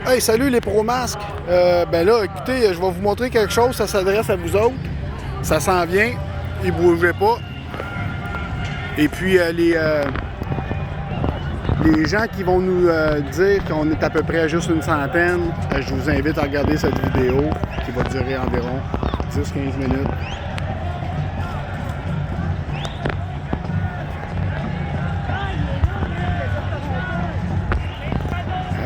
Hey, salut les pro-masques. Ben là, écoutez, je vais vous montrer quelque chose, ça s'adresse à vous autres. Ça s'en vient, ne bougez pas. Et puis les gens qui vont nous dire qu'on est à peu près juste une centaine, je vous invite à regarder cette vidéo qui va durer environ 10-15 minutes.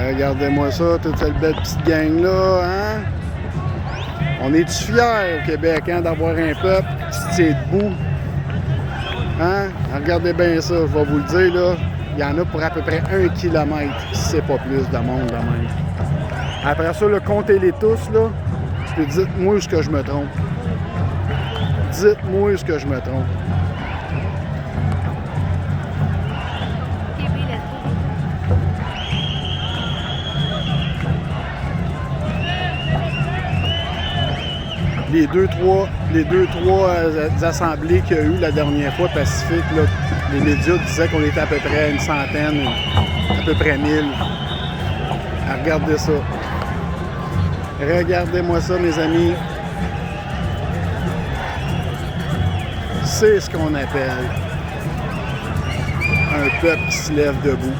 Regardez-moi ça, toute cette belle petite gang-là, hein? On est-tu fiers au Québec, hein, d'avoir un peuple qui se tient debout? Hein? Regardez bien ça, je vais vous le dire, là. Il y en a pour à peu près 1 kilomètre, si c'est pas plus de monde de même. Après ça, là, comptez-les tous, là. Puis dites-moi ce que je me trompe. Dites-moi ce que je me trompe. Les deux, trois assemblées qu'il y a eu la dernière fois, Pacifique, là, les médias disaient qu'on était à peu près une centaine, à peu près 1000. Regardez ça. Regardez-moi ça, mes amis. C'est ce qu'on appelle un peuple qui se lève debout.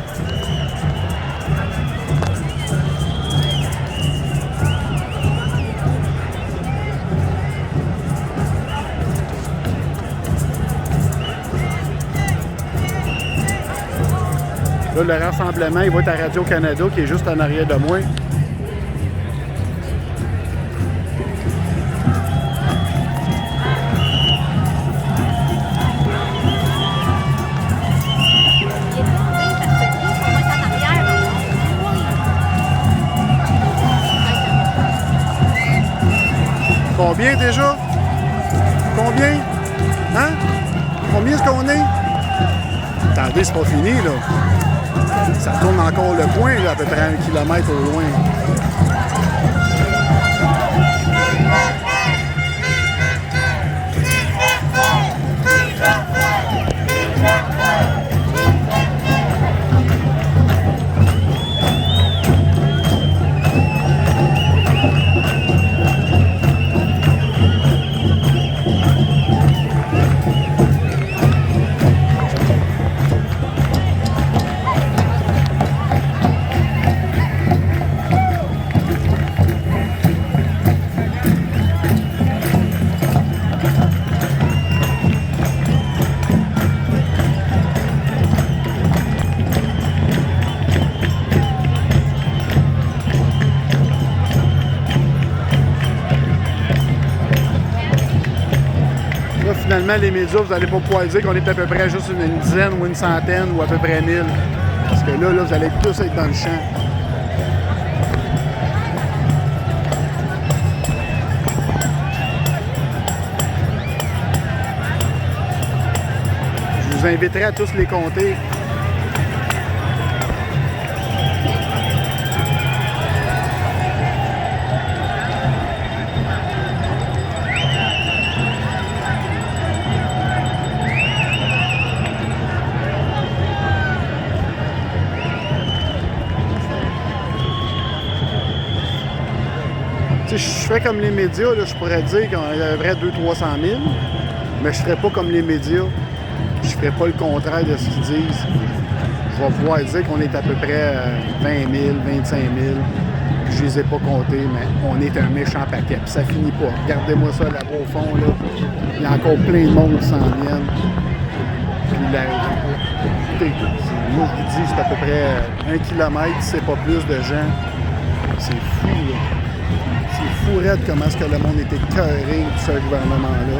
Là, le rassemblement, il va être à Radio-Canada, qui est juste en arrière de moi. Combien déjà? Combien? Hein? Combien est-ce qu'on est? Attendez, c'est pas fini, là. Ça tourne encore le point, là, à peu près 1 kilomètre au loin. Finalement, les médias, vous n'allez pas pouvoir dire qu'on est à peu près juste une dizaine ou une centaine ou à peu près 1000. Parce que là, vous allez tous être dans le champ. Je vous inviterai à tous les compter. Je fais comme les médias, là, je pourrais dire qu'on y aurait 200-300 000, mais je ne ferais pas comme les médias. Je ne ferais pas le contraire de ce qu'ils disent. Je vais pouvoir dire qu'on est à peu près 20 000, 25 000. Je ne les ai pas comptés, mais on est un méchant paquet. Puis ça finit pas. Regardez-moi ça là-bas au fond. Là. Il y a encore plein de monde qui s'en viennent. Puis là, écoutez, moi je vous dis, c'est à peu près 1 kilomètre, c'est pas plus de gens. C'est fou, là. C'est fou raide comment est-ce que le monde est écœuré de ce gouvernement-là.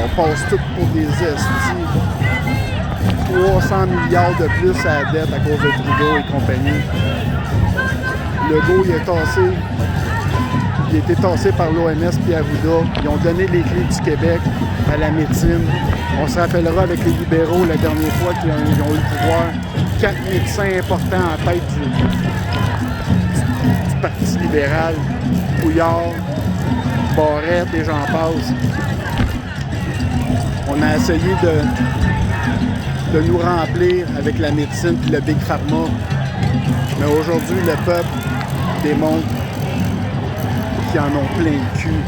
On passe tout pour des estis. 300 milliards de plus à la dette à cause de Trudeau et compagnie. Legault, il a été tassé par l'OMS puis Arruda. Ils ont donné les clés du Québec à la médecine. On se rappellera avec les libéraux la dernière fois qu'ils ont eu le pouvoir. 4 médecins importants en tête du Parti libéral. Couillard, Barrette et j'en passe. On a essayé de nous remplir avec la médecine puis le Big Pharma. Mais aujourd'hui, le peuple démontre qu'ils en ont plein le cul.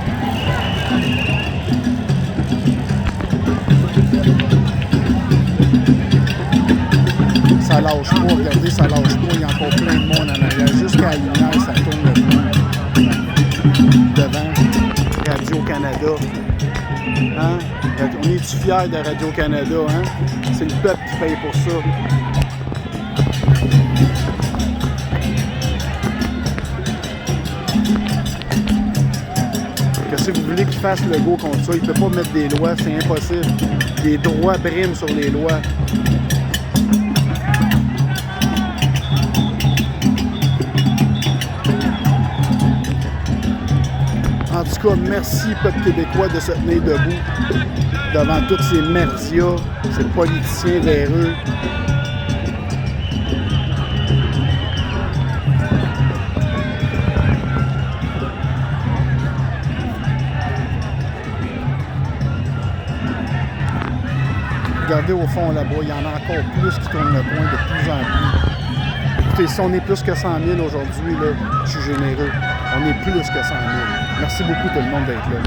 Ça lâche pas, regardez, ça lâche pas. Il y a encore plein de monde en arrière. Jusqu'à la lumière, ça tourne le feu. Devant Radio-Canada. Hein? On est-tu fiers de Radio-Canada? Hein? C'est le peuple qui paye pour ça. Qu'est-ce que vous voulez qu'il fasse le go contre ça? Il ne peut pas mettre des lois, c'est impossible. Les droits briment sur les lois. En tout cas, merci, peuple québécois, de se tenir debout devant tous ces merdias, ces politiciens véreux. Regardez au fond là-bas, il y en a encore plus qui tournent le coin de plus en plus. Écoutez, si on est plus que 100 000 aujourd'hui, là, je suis généreux. On est plus que 100 000. Merci beaucoup tout le monde d'être là.